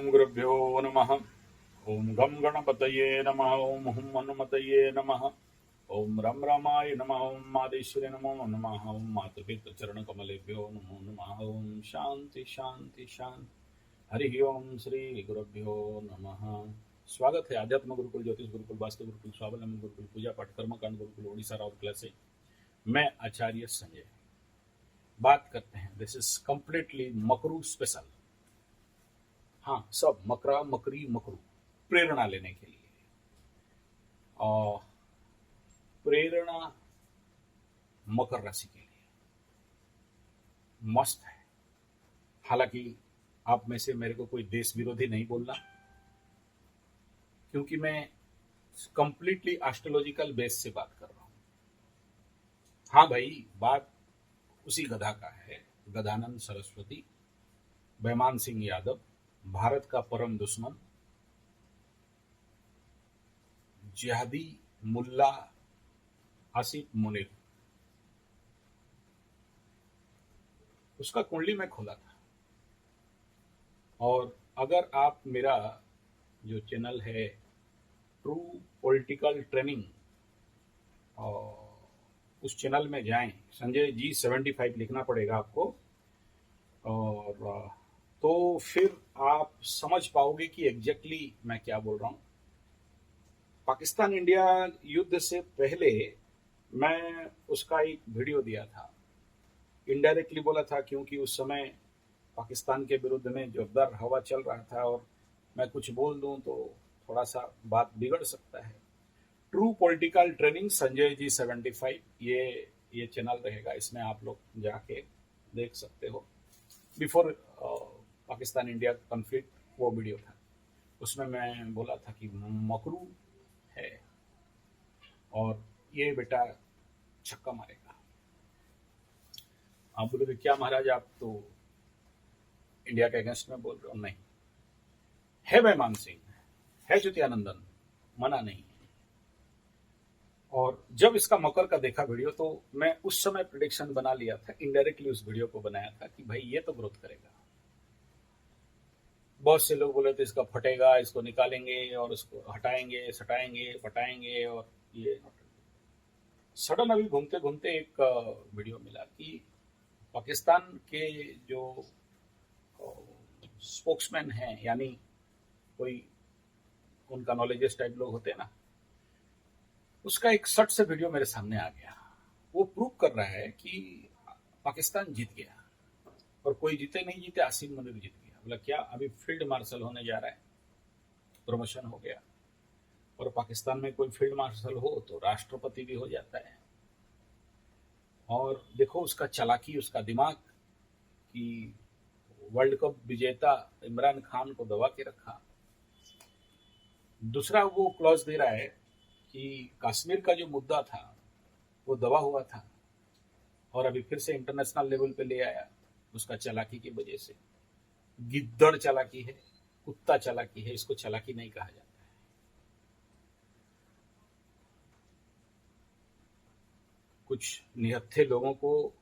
ओम गुरुभ्यो नमः। ओम गम गणपतये नमः। ओम हुम हनुमतये नमः। ओम रम रामाय नमः। ओम मादेश्वरे नमो नमः। ओम मातृपितृ चरण कमलेभ्यो नमो नमः। ओम शांति शांति शांति। हरि ओम श्री गुरुभ्यो नमः। स्वागत है आध्यात्म गुरुकुल, ज्योतिष गुरुकुल, वास्तु गुरुकुल, स्वावलंबन गुरुकुल, पूजा पाठ कर्मकांड गुरुकुल, ओडिशा राउरकेला से मैं आचार्य संजय बात करते हैं। दिस इज कंप्लीटली मकरू स्पेशल। हाँ, सब मकरा मकरी मकरू प्रेरणा लेने के लिए। और प्रेरणा मकर राशि के लिए मस्त है। हालांकि आप में से मेरे को कोई देश विरोधी नहीं बोलना, क्योंकि मैं कंप्लीटली एस्ट्रोलॉजिकल बेस से बात कर रहा हूं। हाँ भाई, बात उसी गधा का है, गदानंद सरस्वती, बैमान सिंह यादव, भारत का परम दुश्मन, जिहादी मुल्ला आसिफ मुनीर। उसका कुंडली में खोला था। और अगर आप मेरा जो चैनल है ट्रू पॉलिटिकल ट्रेनिंग, और उस चैनल में जाएं, संजय जी 75 लिखना पड़ेगा आपको, और तो फिर आप समझ पाओगे कि एग्जैक्टली मैं क्या बोल रहा हूं। पाकिस्तान इंडिया युद्ध से पहले मैं उसका एक वीडियो दिया था, इनडायरेक्टली बोला था, क्योंकि उस समय पाकिस्तान के विरुद्ध में जोरदार हवा चल रहा था और मैं कुछ बोल दूं तो थोड़ा सा बात बिगड़ सकता है। True political training Sanjay ji 75 ये चैनल रहेगा, इसमें आप लोग जाके देख सकते हो। बिफोर पाकिस्तान इंडिया कॉन्फ्लिक्ट वो वीडियो था, उसमें मैं बोला था कि मकरू है और ये बेटा छक्का मारेगा। आप बोलोगे क्या महाराज, आप तो इंडिया के अगेंस्ट में बोल रहे हो? नहीं है, बैमान सिंह है, ज्योतियानंदन, मना नहीं है। और जब इसका मकर का देखा वीडियो तो मैं उस समय प्रेडिक्शन बना लिया था, इनडायरेक्टली उस वीडियो को बनाया था कि भाई ये तो ग्रोथ करेगा। बहुत से लोग बोले थे इसका फटेगा, इसको निकालेंगे और उसको हटाएंगे, सटाएंगे, पटाएंगे, और ये सडन अभी घूमते घूमते एक वीडियो मिला कि पाकिस्तान के जो स्पोक्समैन हैं, यानी कोई उनका नॉलेजेस टाइप लोग होते हैं ना, उसका एक शॉर्ट से वीडियो मेरे सामने आ गया। वो प्रूव कर रहा है कि पाकिस्तान जीत गया, और कोई जीते नहीं जीते, आसिफ मुनीर जीत गया। बोला क्या, अभी फील्ड मार्शल होने जा रहा है, प्रमोशन हो गया। और पाकिस्तान में कोई फील्ड मार्शल हो तो राष्ट्रपति भी हो जाता है। और देखो उसका चालाकी, उसका दिमाग, कि वर्ल्ड कप विजेता इमरान खान को दबा के रखा। दूसरा वो क्लॉज दे रहा है कि कश्मीर का जो मुद्दा था वो दबा हुआ था, और अभी फिर से इंटरनेशनल लेवल पे ले आया उसका चालाकी की वजह से। गिद्दड़ चालाकी है, कुत्ता चालाकी है, इसको चालाकी नहीं कहा जाता है। कुछ निहत्थे लोगों को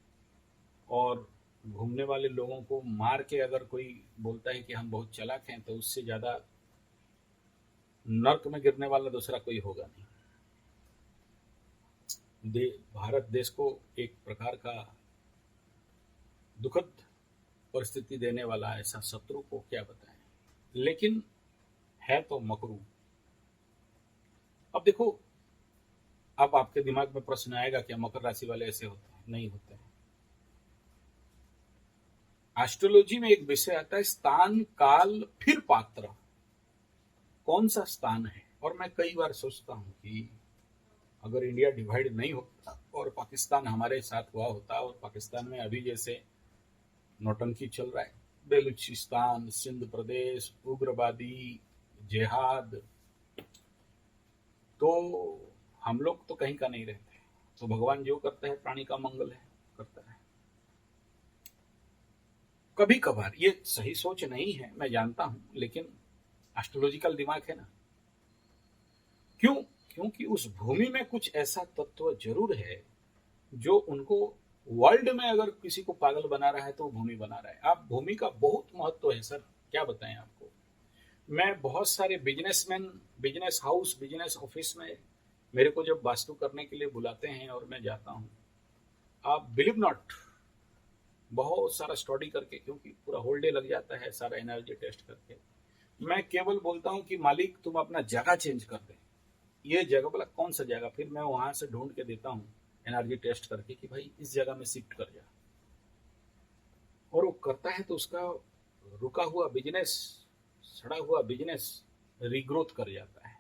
और घूमने वाले लोगों को मार के अगर कोई बोलता है कि हम बहुत चालाक हैं, तो उससे ज्यादा नर्क में गिरने वाला दूसरा कोई होगा नहीं। भारत देश को एक प्रकार का दुखद परिस्थिति देने वाला ऐसा शत्रु को क्या बताएं, लेकिन है तो मकरू। अब देखो, अब आपके दिमाग में प्रश्न आएगा क्या मकर राशि वाले ऐसे होते हैं? नहीं होते हैं। एस्ट्रोलॉजी में एक विषय आता है स्थान काल फिर पात्र। कौन सा स्थान है? और मैं कई बार सोचता हूं कि अगर इंडिया डिवाइड नहीं होता और पाकिस्तान हमारे साथ हुआ होता, और पाकिस्तान में अभी जैसे नौटंकी चल रहा है, बेलूचिस्तान, सिंध प्रदेश, उग्रवादी, जिहाद, तो हम लोग तो कहीं का नहीं रहते। तो भगवान जो करते हैं प्राणी का मंगल है, करता है। कभी कभार ये सही सोच नहीं है, मैं जानता हूं, लेकिन एस्ट्रोलॉजिकल दिमाग है ना। क्यों? क्योंकि उस भूमि में कुछ ऐसा तत्व जरूर है जो उनको वर्ल्ड में अगर किसी को पागल बना रहा है तो भूमि बना रहा है। आप भूमि का बहुत महत्व है सर, क्या बताएं आपको। मैं बहुत सारे businessman, business house, business office में मेरे को जब वास्तु करने के लिए बुलाते हैं और मैं जाता हूँ, आप बिलीव नॉट, बहुत सारा स्टडी करके, क्योंकि पूरा होल डे लग जाता है सारा एनर्जी टेस्ट करके, मैं केवल बोलता हूँ कि मालिक तुम अपना जगह चेंज कर दे, ये जगह, बोला कौन सा जगह, फिर मैं वहां से ढूंढ के देता हूँ एनर्जी टेस्ट करके कि भाई इस जगह में शिफ्ट कर जा, और वो करता है तो उसका रुका हुआ बिजनेस, सड़ा हुआ बिजनेस रिग्रोथ कर जाता है,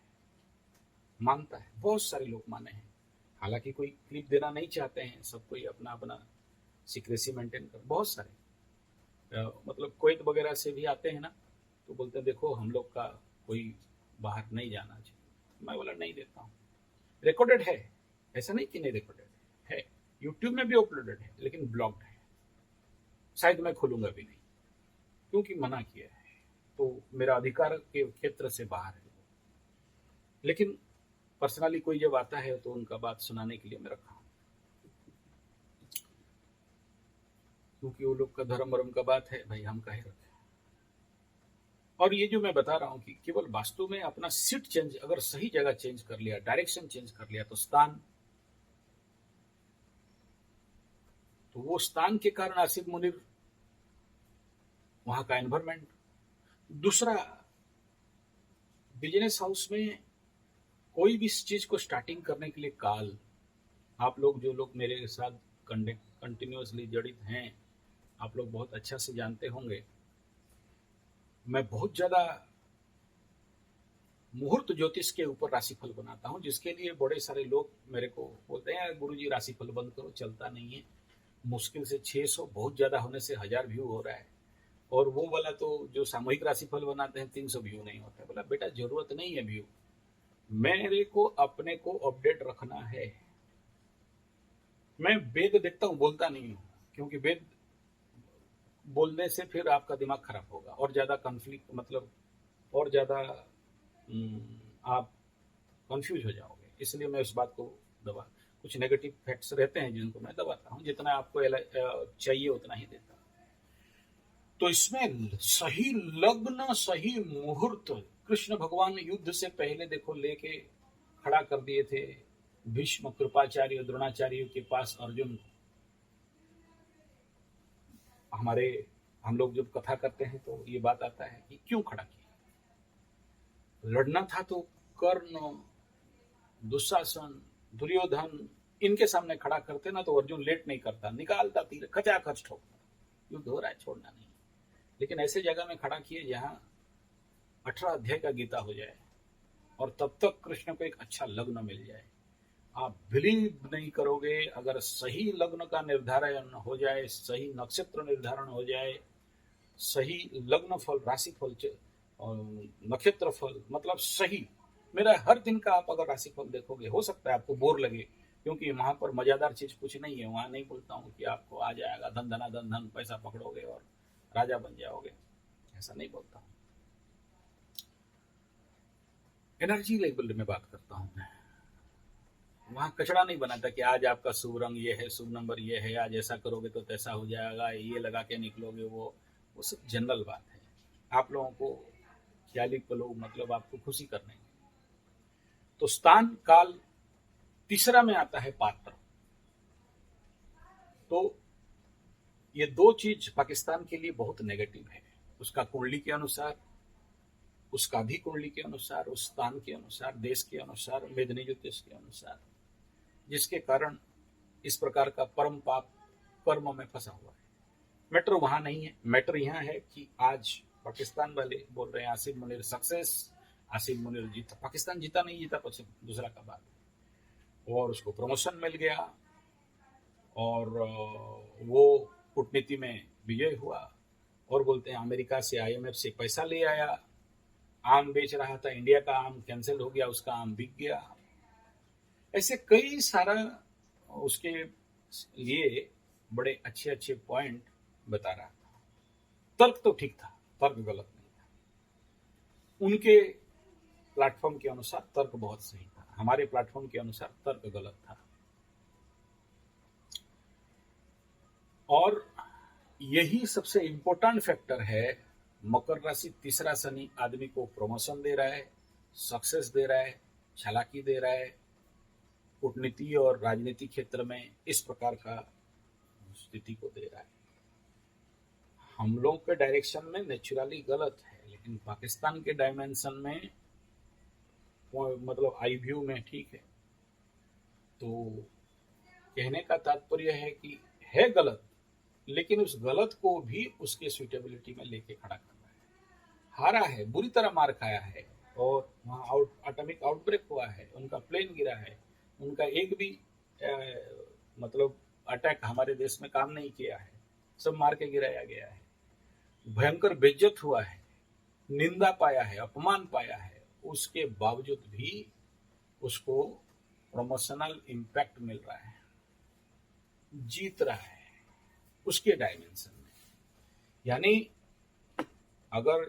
मानता है। बहुत सारे लोग माने हैं, हालांकि कोई क्लिप देना नहीं चाहते हैं, सब कोई अपना अपना सीक्रेसी मेंटेन कर, बहुत सारे मतलब कुवैत वगैरह से भी आते हैं ना, तो बोलते हैं देखो हम लोग का कोई बाहर नहीं जाना चाहिए, मैं बोला नहीं देता हूँ, रिकॉर्डेड है, ऐसा नहीं कि नहीं रिकॉर्डेड है, यूट्यूब में भी अपलोडेड है, लेकिन ब्लॉक्ड है, शायद मैं खोलूंगा भी नहीं, क्योंकि मना किया है, तो मेरा अधिकार के क्षेत्र से बाहर है। लेकिन पर्सनली कोई जब आता है तो उनका बात सुनाने के लिए मैं रखा हूँ, क्योंकि वो लोग का धर्म वर्म का बात है, भाई हम काहे रखें। और ये जो मैं बता रहा हूँ कि केवल वास्तु में अपना सीट चेंज, अगर सही जगह चेंज कर लिया, डायरेक्शन चेंज कर लिया, तो स्थान, तो वो स्थान के कारण आसिफ मुनीर, वहां का एनवायरमेंट। दूसरा, बिजनेस हाउस में कोई भी चीज को स्टार्टिंग करने के लिए काल, आप लोग जो लोग मेरे साथ कंटिन्यूअसली जड़ित हैं, आप लोग बहुत अच्छा से जानते होंगे, मैं बहुत ज्यादा मुहूर्त ज्योतिष के ऊपर राशिफल बनाता हूं, जिसके लिए बड़े सारे लोग मेरे को बोलते हैं गुरुजी राशिफल बंद करो, चलता नहीं है, मुश्किल से 600, बहुत ज्यादा होने से 1000 व्यू हो रहा है, और वो वाला तो जो सामूहिक राशिफल बनाते हैं 300 व्यू नहीं होता। बोला बेटा जरूरत नहीं है व्यू, मेरे को अपने को अपडेट रखना है। मैं वेद देखता हूँ, बोलता नहीं हूँ, क्योंकि वेद बोलने से फिर आपका दिमाग खराब होगा और ज्यादा कन्फ्लिक्ट, मतलब और ज्यादा आप कंफ्यूज हो जाओगे, इसलिए मैं उस बात को दबा, कुछ नेगेटिव फैक्ट्स रहते हैं जिनको मैं दबाता हूँ, जितना आपको चाहिए उतना ही देता हूँ। तो इसमें सही लग्न, सही मुहूर्त, कृष्ण भगवान युद्ध से पहले देखो लेके खड़ा कर दिए थे भीष्म, कृपाचार्य, द्रोणाचार्य के पास अर्जुन। हमारे, हम लोग जब कथा करते हैं तो ये बात आता है कि क्यों खड़ा किया, लड़ना था तो कर्ण, दुशासन, दुर्योधन, इनके सामने खड़ा करते ना तो अर्जुन लेट नहीं करता, निकालता तीर, खचाखच ठोकता, युद्ध हो रहा है छोड़ना नहीं। लेकिन ऐसे जगह में खड़ा किए जहां 18 अध्याय का गीता हो जाए और तब तक कृष्ण को एक अच्छा लग्न मिल जाए। आप बिलीव नहीं करोगे, अगर सही लग्न का निर्धारण हो जाए, सही नक्षत्र निर्धारण हो जाए, सही लग्न फल, राशि फल और नक्षत्र फल, मतलब सही, मेरा हर दिन का आप अगर राशि फल देखोगे, हो सकता है आपको बोर लगे, क्योंकि वहां पर मजादार चीज कुछ नहीं है। वहां नहीं बोलता हूँ कि आपको आ जाएगा धन धना धन धन, पैसा पकड़ोगे और राजा बन जाओगे, ऐसा नहीं बोलता हूँ। एनर्जी लेवल में बात करता हूँ मैं, वहां कचड़ा नहीं बनाता कि आज आपका शुभ रंग ये है, शुभ नंबर ये है, आज ऐसा करोगे तो तैसा हो जाएगा, ये लगा के निकलोगे, वो सब जनरल बात है, आप लोगों को ख्याली पलो, मतलब आपको खुशी करने। तो स्थान काल, तीसरा में आता है पात्र। तो ये दो चीज पाकिस्तान के लिए बहुत नेगेटिव है, उसका कुंडली के अनुसार, उसका भी कुंडली के अनुसार, उस स्थान के अनुसार, देश के अनुसार, मेदिनी ज्योतिष के अनुसार, जिसके कारण इस प्रकार का परम पाप कर्म में फंसा हुआ है। मैटर वहां नहीं है, मैटर यहां है कि आज पाकिस्तान वाले बोल रहे हैं आसिफ मुनीर सक्सेस, आसिफ मुनीर जीता, पाकिस्तान जीता नहीं जीता कुछ दूसरा का बात है, और उसको प्रमोशन मिल गया और वो कूटनीति में विजय हुआ, और बोलते हैं अमेरिका से, आईएमएफ से पैसा ले आया, आम बेच रहा था, इंडिया का आम कैंसिल हो गया, उसका आम बिक गया। ऐसे कई सारा उसके लिए बड़े अच्छे अच्छे पॉइंट बता रहा था। तर्क तो ठीक था, तर्क गलत नहीं था, उनके प्लेटफॉर्म के अनुसार तर्क बहुत सही था, हमारे प्लेटफॉर्म के अनुसार तर्क गलत था। और यही सबसे इंपॉर्टेंट फैक्टर है मकर राशि तीसरा शनि आदमी को प्रमोशन दे रहा है, सक्सेस दे रहा है, चालाकी दे रहा है, कूटनीति और राजनीति क्षेत्र में इस प्रकार का स्थिति को दे रहा है। हम लोग के डायरेक्शन में नेचुरली गलत है, लेकिन पाकिस्तान के डायमेंशन में मतलब आई व्यू में ठीक है। तो कहने का तात्पर्य है कि है गलत, लेकिन उस गलत को भी उसके सुटेबिलिटी में लेके खड़ा कर रहा है। हारा है, बुरी तरह मार खाया है, और वहाँ एटॉमिक आउटब्रेक हुआ है, उनका प्लेन गिरा है, उनका एक भी मतलब अटैक हमारे देश में काम नहीं किया है, सब मार के गिराया गया है। भयंकर बेइज्जत हुआ है, निंदा पाया है, अपमान पाया है, उसके बावजूद भी उसको प्रमोशनल इम्पैक्ट मिल रहा है, जीत रहा है उसके डायमेंशन में। यानी अगर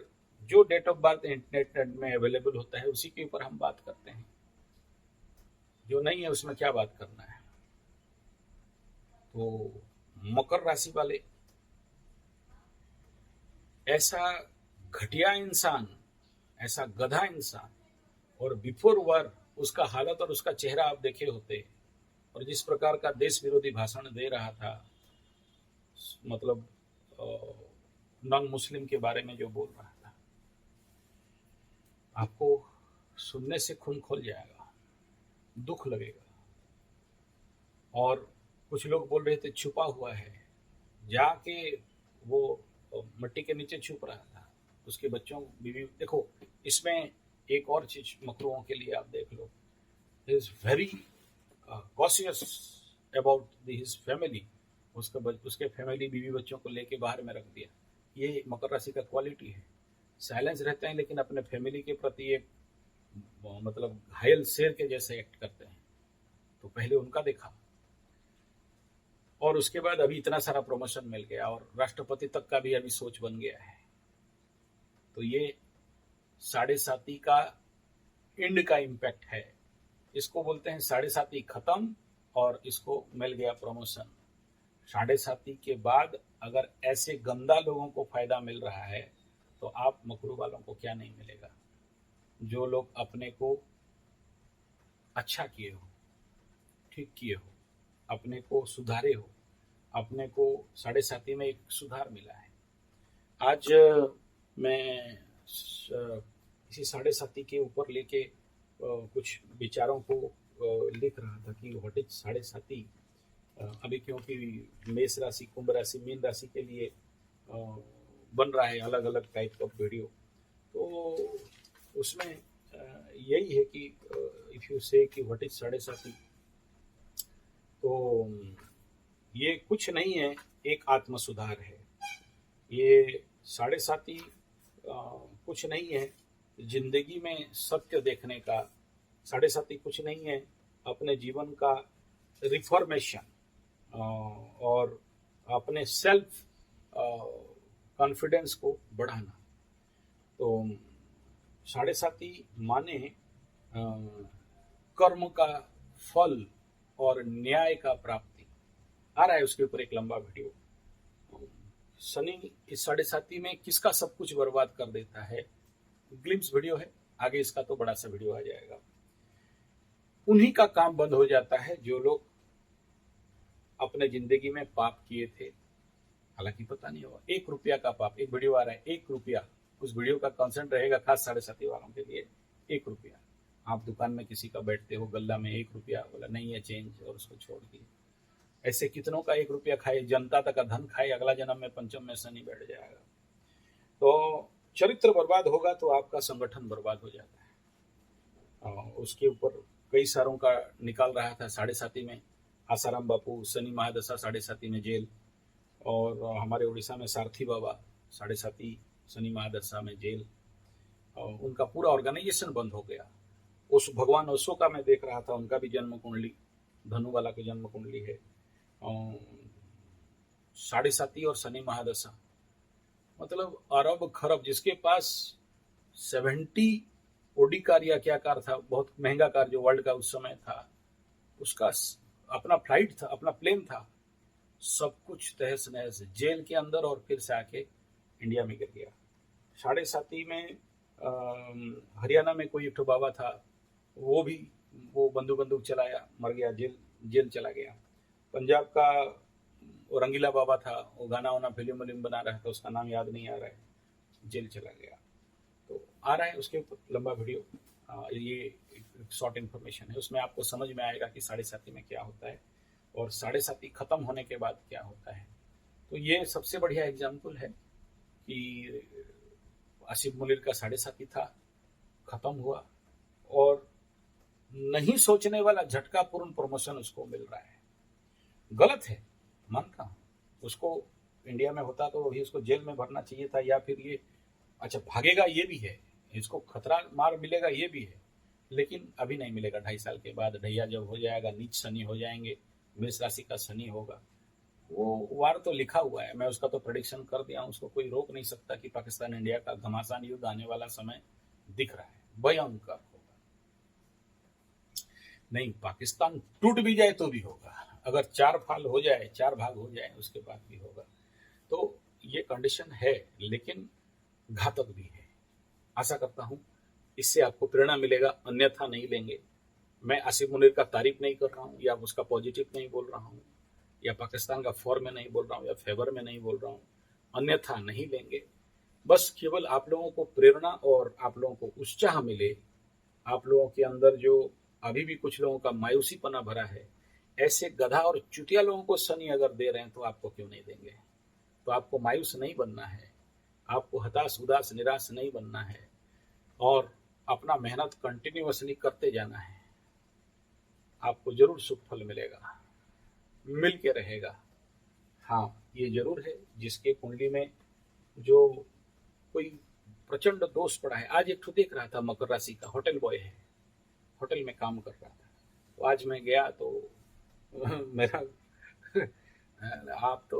जो डेट ऑफ बर्थ इंटरनेट में अवेलेबल होता है उसी के ऊपर हम बात करते हैं, जो नहीं है उसमें क्या बात करना है। तो मकर राशि वाले ऐसा घटिया इंसान, ऐसा गधा इंसान, और बिफोर वार उसका हालत और उसका चेहरा आप देखे होते, और जिस प्रकार का देश विरोधी भाषण दे रहा था, मतलब नॉन मुस्लिम के बारे में जो बोल रहा था, आपको सुनने से खून खोल जाएगा, दुख लगेगा। और कुछ लोग बोल रहे थे छुपा हुआ है, जाके वो मिट्टी के नीचे छुप रहा था, उसके बच्चों बीवी। देखो इसमें एक और चीज मकरुओं के लिए आप देख लो, he is very cautious about his family. उसके फैमिली बीवी बच्चों को लेके बाहर में रख दिया। ये मकर राशि का क्वालिटी है, साइलेंस रहते हैं लेकिन अपने फैमिली के प्रति एक मतलब घायल शेर के जैसे एक्ट करते हैं। तो पहले उनका देखा, और उसके बाद अभी इतना सारा प्रमोशन मिल गया, और राष्ट्रपति तक का भी अभी सोच बन गया है। तो ये 7.5 का एंड का इम्पैक्ट है। इसको बोलते हैं 7.5 खत्म और इसको मिल गया प्रमोशन। 7.5 के बाद अगर ऐसे गंदा लोगों को फायदा मिल रहा है तो आप मकरू वालों को क्या नहीं मिलेगा। जो लोग अपने को अच्छा किए हो, ठीक किए हो, अपने को सुधारे हो, अपने को 7.5 में एक सुधार मिला है। आज मैं इसी 7.5 के ऊपर लेके कुछ विचारों को लिख रहा था कि व्हाट इज 7.5। अभी क्योंकि मेष राशि, कुंभ राशि, मीन राशि के लिए बन रहा है अलग अलग टाइप का वीडियो, तो उसमें यही है कि इफ यू से कि व्हाट इज 7.5, तो ये कुछ नहीं है, एक आत्म सुधार है। ये 7.5 कुछ नहीं है जिंदगी में सत्य देखने का। 7.5 कुछ नहीं है अपने जीवन का रिफॉर्मेशन और अपने सेल्फ कॉन्फिडेंस को बढ़ाना। तो 7.5 माने कर्म का फल और न्याय का प्राप्ति। आ रहा है उसके ऊपर एक लंबा वीडियो। शनि इस 7.5 में किसका सब कुछ बर्बाद कर देता है, ग्लिम्स वीडियो है, आगे इसका तो बड़ा सा वीडियो आ जाएगा। उन्हीं का काम बंद हो जाता है जो लोग अपने जिंदगी में पाप किए थे, हालांकि पता नहीं होगा। 1 रुपया का पाप, एक वीडियो आ रहा है 1 रुपया, उस वीडियो का कंसेंट रहेगा खास 7.5 वालों के लिए। 1 रुपया, आप दुकान में किसी का बैठते हो, गल्ला में 1 रुपया, बोला नहीं है चेंज और उसको छोड़ दिए। ऐसे कितनों का 1 रुपया खाए, जनता तक का धन खाए, अगला जन्म में पंचम में शनि बैठ जाएगा। तो चरित्र बर्बाद होगा तो आपका संगठन बर्बाद हो जाता है। उसके ऊपर कई सारों का निकाल रहा था 7.5 में। आसाराम बापू शनि महादशा 7.5 में जेल, और हमारे उड़ीसा में सारथी बाबा 7.5 शनि महादशा में जेल, और उनका पूरा ऑर्गेनाइजेशन बंद हो गया। उस भगवान ओशो का मैं देख रहा था, उनका भी जन्म कुंडली, धनु वाला की जन्म कुंडली है। 7.5 और शनि महादशा, मतलब अरब खरब, जिसके पास 70 ओडी कार या क्या कार था, बहुत महंगा कार जो वर्ल्ड का उस समय था, उसका अपना फ्लाइट था, अपना प्लेन था, सब कुछ तहस नहस जेल के अंदर, और फिर से आके इंडिया में गिर गया। साढ़े साती में हरियाणा में कोई एक ठो बाबा था, वो भी वो बंदूक चलाया, मर गया, जेल जेल चला गया। पंजाब का वो रंगीला बाबा था, वो गाना वाना फिल्म विल्म बना रहा था, उसका नाम याद नहीं आ रहा है, जेल चला गया। तो आ रहा है उसके ऊपर लंबा वीडियो। ये एक शॉर्ट इन्फॉर्मेशन है, उसमें आपको समझ में आएगा कि साढ़े साती में क्या होता है और साढ़े साती खत्म होने के बाद क्या होता है। तो ये सबसे बढ़िया एग्जाम्पल है कि आसिफ मुनीर का साढ़े साती था, खत्म हुआ, और नहीं सोचने वाला झटका पूर्ण प्रमोशन उसको मिल रहा है। गलत है, मानता हूं, उसको इंडिया में होता तो अभी उसको जेल में भरना चाहिए था, या फिर ये अच्छा भागेगा ये भी है, इसको खतरा मार मिलेगा ये भी है, लेकिन अभी नहीं मिलेगा। 2.5 साल के बाद ढैया जब हो जाएगा, नीच शनि हो जाएंगे, मेष राशि का शनि होगा, वो वार तो लिखा हुआ है, मैं उसका तो प्रेडिक्शन कर दिया हूं, उसको कोई रोक नहीं सकता कि पाकिस्तान इंडिया का घमासान युद्ध आने वाला समय दिख रहा है, भयंकर होगा। नहीं, पाकिस्तान टूट भी जाए तो भी होगा, अगर 4 फाल हो जाए, 4 भाग हो जाए, उसके बाद भी होगा। तो ये कंडीशन है, लेकिन घातक भी है। आशा करता हूं इससे आपको प्रेरणा मिलेगा, अन्यथा नहीं लेंगे। मैं आसिफ मुनीर का तारीफ नहीं कर रहा हूं, या उसका पॉजिटिव नहीं बोल रहा हूं, या पाकिस्तान का फॉर में नहीं बोल रहा हूं, या फेवर में नहीं बोल रहा हूं, अन्यथा नहीं लेंगे। बस केवल आप लोगों को प्रेरणा और आप लोगों को उत्साह मिले, आप लोगों के अंदर जो अभी भी कुछ लोगों का मायूसीपना भरा है, ऐसे गधा और चुटिया लोगों को शनि अगर दे रहे हैं तो आपको क्यों नहीं देंगे। तो आपको मायूस नहीं बनना है, आपको हताश उदास निराश नहीं बनना है, और अपना मेहनत कंटिन्यूअसली करते जाना है। आपको जरूर सुख फल मिलेगा, मिल के रहेगा। हाँ, ये जरूर है, जिसके कुंडली में जो कोई प्रचंड दोष पड़ा है। आज एक ठो देख रहा था, मकर राशि का होटल बॉय है, होटल में काम कर रहा था, तो आज मैं गया तो मेरा आप तो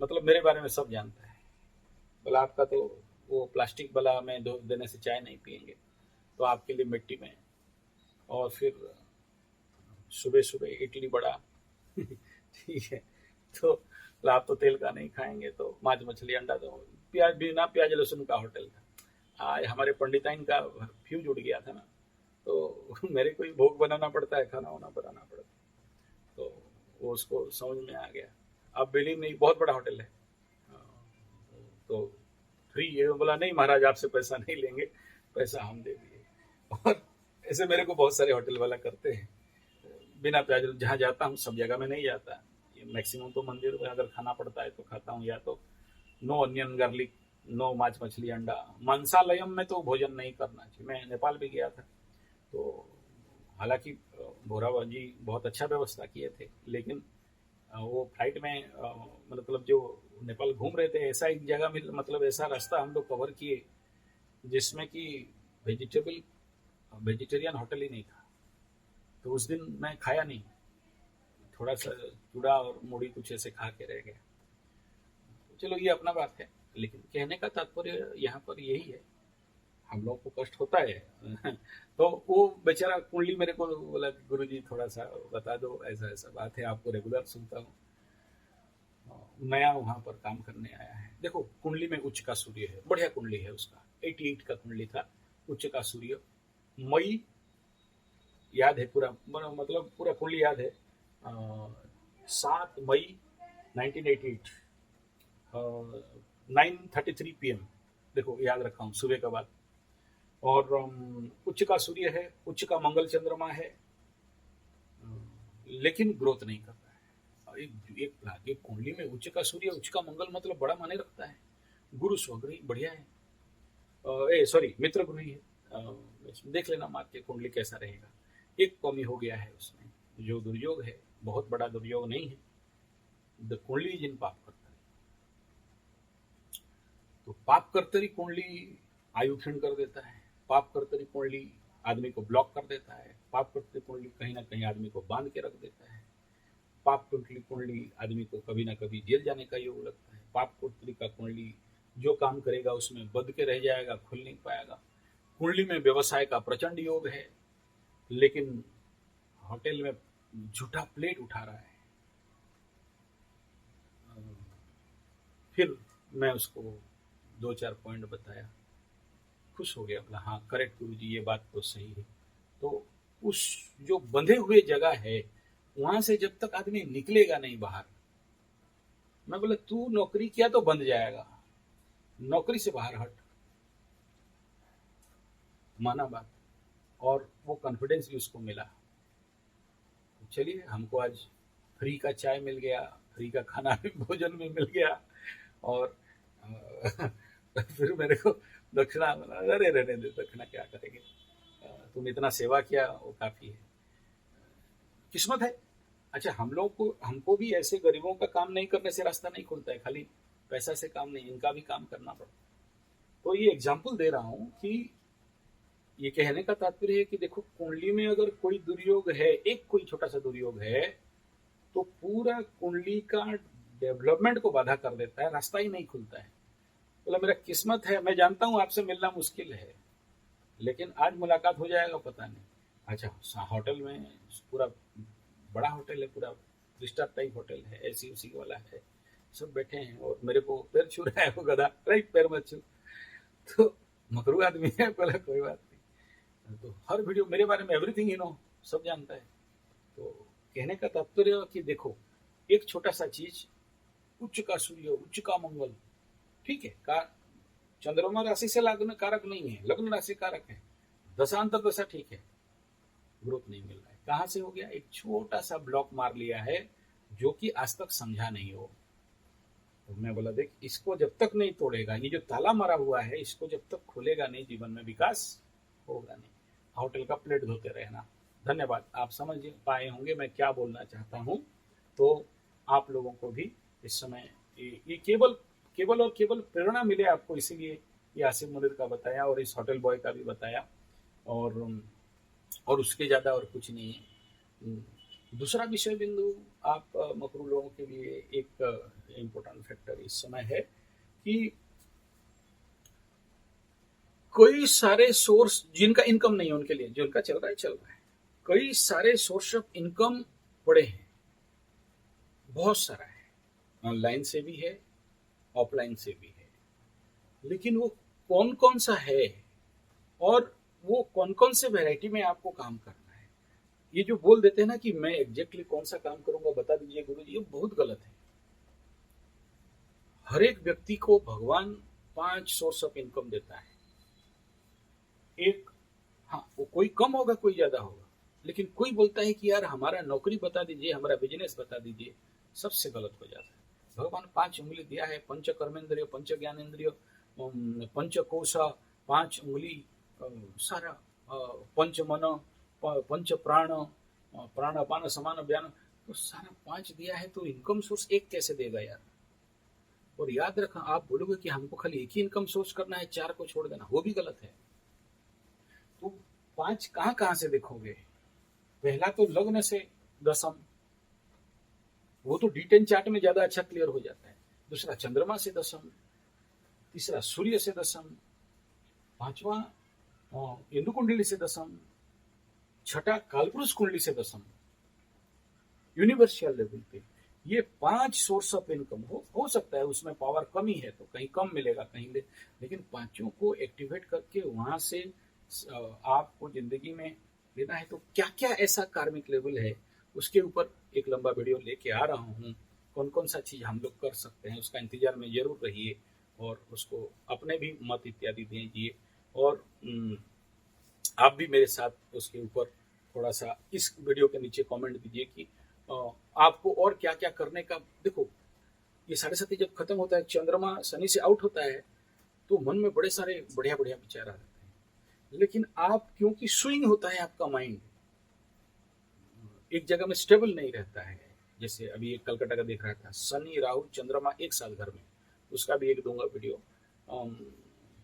मतलब मेरे बारे में सब जानता है, बोला आपका तो वो प्लास्टिक वाला में देने से चाय नहीं पियेंगे, तो आपके लिए मिट्टी में, और फिर सुबह सुबह इडली बड़ा ठीक है, तो आप तो तेल का नहीं खाएंगे, तो मांस मछली अंडा, तो प्याज बिना प्याज लहसुन का होटल था। आज हमारे पंडिताइन का फ्यूज उड़ गया था ना, तो मेरे को ही भोग बनाना पड़ता है, खाना वाना बनाना पड़ता है, तो वो उसको समझ में आ गया। अब बिलीव नहीं, बहुत बड़ा होटल है, तो फ्री है। बोला नहीं महाराज, आपसे पैसा नहीं लेंगे, पैसा हम दे दिए। और ऐसे मेरे को बहुत सारे होटल वाला करते हैं, बिना प्याज, जहाँ जाता हूँ सब जगह में नहीं जाता, मैक्सिमम तो मंदिर में अगर खाना पड़ता है तो खाता हूँ, या तो नो अनियन गार्लिक, नो मांस मछली अंडा। मांसालयम में तो भोजन नहीं करना चाहिए। मैं नेपाल भी गया था, तो हालांकि भोरा जी बहुत अच्छा व्यवस्था किए थे, लेकिन वो फ्लाइट में मतलब जो नेपाल घूम रहे थे, ऐसा एक जगह मिल, मतलब ऐसा रास्ता हम लोग कवर किए जिसमें कि वेजिटेरियन होटल ही नहीं था। तो उस दिन मैं खाया नहीं, थोड़ा सा चूड़ा और मूढ़ी कुछ ऐसे खा के रह गया। चलो ये अपना बात है, लेकिन कहने का तात्पर्य यहाँ पर यही है, हम लोग को कष्ट होता है तो वो बेचारा कुंडली मेरे को बोला, गुरु जी थोड़ा सा बता दो, ऐसा ऐसा बात है, आपको रेगुलर सुनता हूँ, नया वहां पर काम करने आया है। देखो कुंडली में उच्च का सूर्य है, बढ़िया कुंडली है उसका, 88 का कुंडली था, उच्च का सूर्य। मई याद है पूरा, मतलब पूरा कुंडली याद है, 7 मई 1988, 9:33 PM, देखो याद रखा हूँ, सुबह का बात। और उच्च का सूर्य है, उच्च का मंगल चंद्रमा है, लेकिन ग्रोथ नहीं कर रहा है। एक कुंडली में उच्च का सूर्य, उच्च का मंगल, मतलब बड़ा माने रखता है। गुरु स्वग्रही बढ़िया है, सॉरी मित्र ग्रही है। देख लेना मार्ग के कुंडली कैसा रहेगा। एक कमी हो गया है उसमें, जो दुर्योग है, बहुत बड़ा दुर्योग नहीं है, द कुंडली जिन पाप करता है, तो पाप कर्तरी कुंडली आयु क्षीण कर देता है, पाप कर्तरी कुंडली आदमी को ब्लॉक कर देता है, पाप कर्तरी कुंडली कहीं ना कहीं आदमी को बांध के रख देता है, पाप कर्तरी कुंडली आदमी को कभी ना कभी जेल जाने का योग लगता है, पाप कर्तरी का कुंडली जो काम करेगा उसमें बंध के रह जाएगा, खुल नहीं पाएगा। कुंडली में व्यवसाय का प्रचंड योग है, लेकिन होटल में झूठा प्लेट उठा रहा है। फिर मैं उसको दो चार पॉइंट बताया, खुश हो गया, बोला हाँ करेक्ट गुरुजी, ये बात तो सही है। तो उस जो बंधे हुए जगह है वहां से जब तक आदमी निकलेगा नहीं बाहर, मैं बोला तू नौकरी किया तो बंध जाएगा, नौकरी से बाहर हट, माना बात। और वो कॉन्फिडेंस भी उसको मिला। चलिए, हमको आज फ्री का चाय मिल गया, फ्री का खाना भी, भोजन भी मिल गया, और फिर मेरे को दक्षिणा मिला। अरे रहने दे, दक्षिणा क्या करेंगे, तुम इतना सेवा किया वो काफी है, किस्मत है। अच्छा, हम लोग को, हमको भी ऐसे गरीबों का काम नहीं करने से रास्ता नहीं खुलता है, खाली पैसा से काम नहीं, इनका भी काम करना पड़ता। तो ये एग्जाम्पल दे रहा हूं कि ये कहने का तात्पर्य है कि देखो, कुंडली में अगर कोई दुर्योग है, एक कोई छोटा सा दुर्योग है, तो पूरा कुंडली का डेवलपमेंट को बाधा कर देता है, रास्ता ही नहीं खुलता है। बोला मेरा किस्मत है, मैं जानता हूं आपसे मिलना मुश्किल है, लेकिन आज मुलाकात हो जाएगा पता नहीं। अच्छा, होटल में पूरा बड़ा होटल है, पूरा थ्री स्टार टाइप होटल है, एसी उसी वाला है, सब बैठे हैं और मेरे को पैर छू रहा है वो गधा, राइट, पैर मत छू। तो मकरू आदमी है, बोला कोई बात नहीं। तो हर वीडियो मेरे बारे में एवरीथिंग नो, सब जानता है। तो कहने का तात्पर्य कि देखो, एक छोटा सा चीज, उच्च का सूर्य, उच्च का मंगल, ठीक है, का चंद्रमा राशि से लग्न कारक नहीं है, लग्न राशि कारक है, दशांतर दशा ठीक है, ग्रोथ नहीं मिल रहा है। कहां से हो गया? एक छोटा सा ब्लॉक मार लिया है, जो कि आज तक समझा नहीं हो। तो मैं बोला देख, इसको जब तक नहीं तोड़ेगा, ये जो ताला मारा हुआ है, इसको जब तक खोलेगा नहीं, जीवन में विकास होगा नहीं। होटल का प्लेट धोते रहना। धन्यवाद, आप समझ पाए होंगे मैं क्या बोलना चाहता हूं। तो आप लोगों को भी इस समय ये केवल केवल और केवल प्रेरणा मिले आपको, इसीलिए ये आसिफ मुनीर का बताया और इस होटल बॉय का भी बताया, और उसके ज्यादा और कुछ नहीं है। दूसरा विषय बिंदु, आप मकरू लोगों के लिए एक इम्पोर्टेंट फैक्टर इस समय है कि कई सारे सोर्स, जिनका इनकम नहीं है उनके लिए, जो उनका चल रहा है चल रहा है, कई सारे सोर्स ऑफ इनकम पड़े हैं, बहुत सारा है, ऑनलाइन से भी है, ऑफलाइन से भी है, लेकिन वो कौन कौन सा है और वो कौन कौन से वैरायटी में आपको काम करना है। ये जो बोल देते हैं ना कि मैं एग्जैक्टली कौन सा काम करूंगा बता दीजिए गुरुजी, ये बहुत गलत है। हर एक व्यक्ति को भगवान 5 सोर्स ऑफ इनकम देता है। एक, हाँ, वो कोई कम होगा कोई ज्यादा होगा, लेकिन कोई बोलता है कि यार हमारा नौकरी बता दीजिए, हमारा बिजनेस बता दीजिए, सबसे गलत हो जाता है। भगवान 5 उंगली दिया है, पंच कर्मेंद्रिय, पंच ज्ञानेन्द्रिय, पंच कोशा, 5 उंगली, सारा पंच मन, पंच प्राण, प्राण अपान समान व्यान, तो सारा 5 दिया है, तो इनकम सोर्स एक कैसे देगा यार। और याद रखना, आप बोलोगे कि हमको खाली एक ही इनकम सोर्स करना है, 4 को छोड़ देना, वो भी गलत है। तो 5 कहां कहां से देखोगे? पहला तो लग्न से दशम, वो तो D10 चार्ट में ज्यादा अच्छा क्लियर हो जाता है। दूसरा चंद्रमा से दशम, तीसरा सूर्य से दशम, पांचवा इंदु कुंडली से दशम, छठा कालपुरुष कुंडली से दशम, यूनिवर्सल लेवल पे ये 5 सोर्स ऑफ इनकम हो सकता है उसमें पावर कमी है तो कहीं कम मिलेगा, कहीं लेकिन पांचों को एक्टिवेट करके वहां से आपको जिंदगी में लेना है। तो क्या क्या ऐसा कार्मिक लेवल है, उसके ऊपर एक लंबा वीडियो लेके आ रहा हूँ। कौन कौन सा चीज हम लोग कर सकते हैं, उसका इंतजार में जरूर रहिए और उसको अपने भी मत इत्यादि दीजिए, और आप भी मेरे साथ उसके ऊपर थोड़ा सा इस वीडियो के नीचे कमेंट दीजिए कि आपको और क्या क्या करने का। देखो, ये 7.5 जब खत्म होता है, चंद्रमा शनि से आउट होता है, तो मन में बड़े सारे बढ़िया बढ़िया विचार आ जाते हैं, लेकिन आप, क्योंकि स्विंग होता है आपका माइंड, एक जगह में स्टेबल नहीं रहता है। जैसे अभी एक कलकत्ता का देख रहा था, शनि राहु चंद्रमा एक साथ घर में, उसका भी एक दूंगा वीडियो।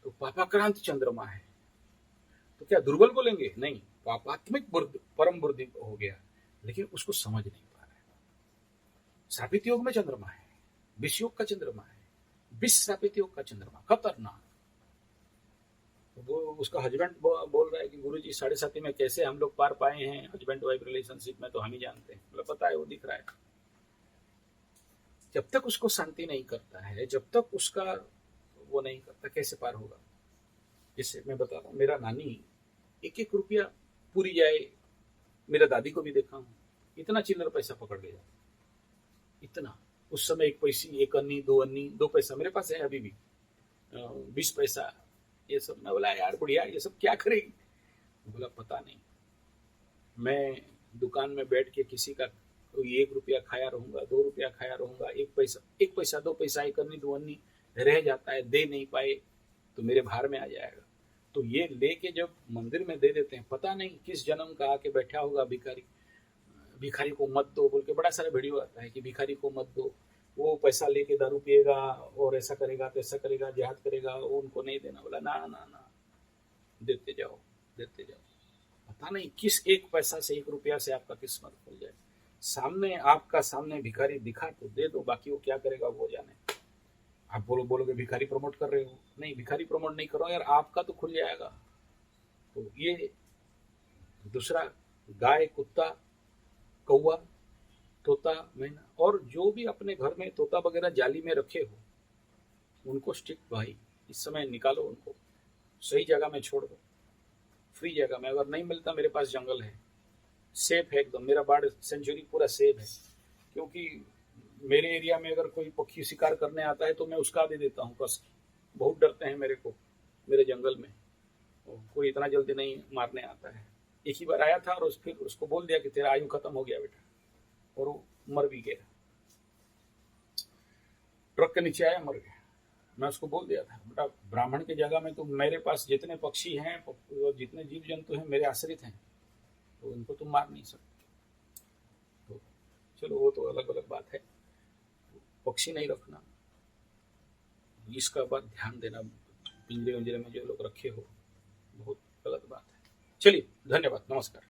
तो पापाक्रांत चंद्रमा है, तो क्या दुर्बल बोलेंगे? नहीं, पापात्मिक परम बुद्धि हो गया, लेकिन उसको समझ नहीं पा रहा है। श्रापित योग में चंद्रमा है, विष योग का चंद्रमा है, विष श्रापित योग का चंद्रमा, खतरनाक। वो उसका हस्बैंड बोल रहा है कि गुरुजी 7.5 में कैसे हम लोग पार पाए हैं हस्बैंड वाइफ रिलेशनशिप में, तो हम ही जानते हैं। मतलब पता है, वो दिख रहा है। जब तक उसको शांति नहीं करता है, जब तक उसका वो नहीं करता, कैसे पार होगा? जैसे मैं बता रहा हूँ, मेरा नानी एक एक रुपया पूरी जाए, मेरा दादी को भी देखा हूँ, इतना चिल्लर पैसा पकड़ ले जाता, इतना। उस समय एक पैसी, एक अन्नी, दो अन्नी, 2 पैसा मेरे पास है अभी भी, 20 पैसा, ये सब। मैं बोला यार बुढ़िया ये सब क्या करेगी? बोला पता नहीं, मैं दुकान में बैठ के किसी का कोई 1 रुपया खाया रहूंगा, 2 रुपया खाया रहूंगा, 1 पैसा, 1 पैसा, 2 पैसा, एक अन्नी, दो अन्नी रह जाता है, दे नहीं पाए तो मेरे भार में आ जाएगा। तो ये लेके जब मंदिर में दे देते हैं, पता नहीं किस जन्म का आके बैठा होगा भिखारी, भिखारी को मत दो बोल के बड़ा सारा वीडियो आता है कि भिखारी को मत दो, वो पैसा लेके दारू पिएगा और ऐसा करेगा, तैसा करेगा, जिहाद करेगा, वो उनको नहीं देना। बोला ना ना ना, देते जाओ, देते जाओ। पता नहीं किस 1 पैसा से, 1 रुपया से आपका किस्मत खुल जाए। सामने, आपका सामने भिखारी दिखा तो दे दो, बाकी वो क्या करेगा वो जाने। आप बोलोगे भिखारी प्रमोट कर रहे हो, नहीं भिखारी प्रमोट नहीं कर रहा हूं यार, आपका तो खुल जाएगा। तो ये दूसरा, गाय, कुत्ता, कौवा, तोता, मैना, और जो भी अपने घर में तोता वगैरह जाली में रखे हो, उनको स्टिक भाई इस समय निकालो, उनको सही जगह में छोड़ दो, फ्री जगह में। अगर नहीं मिलता, मेरे पास जंगल है, सेफ है एकदम, मेरा बाड़ सेंचुरी पूरा सेफ है। क्योंकि मेरे एरिया में अगर कोई पक्षी शिकार करने आता है तो मैं उसका दे देता हूँ कस के। बहुत डरते हैं मेरे को, मेरे जंगल में कोई इतना जल्दी नहीं मारने आता है। एक ही बार आया था और फिर उसको बोल दिया कि तेरा आयु खत्म हो गया बेटा, और वो मर भी गया, ट्रक के नीचे आया, मर गया। मैं उसको बोल दिया था बेटा, ब्राह्मण की जगह में तो मेरे पास जितने पक्षी हैं और जितने जीव जंतु हैं मेरे आश्रित हैं, तो उनको तुम मार नहीं सकते। तो चलो वो तो अलग अलग बात है, पक्षी नहीं रखना, इसका बात ध्यान देना, पिंजरे उंजरे में जो लोग रखे हो, बहुत गलत बात है। चलिए, धन्यवाद, नमस्कार।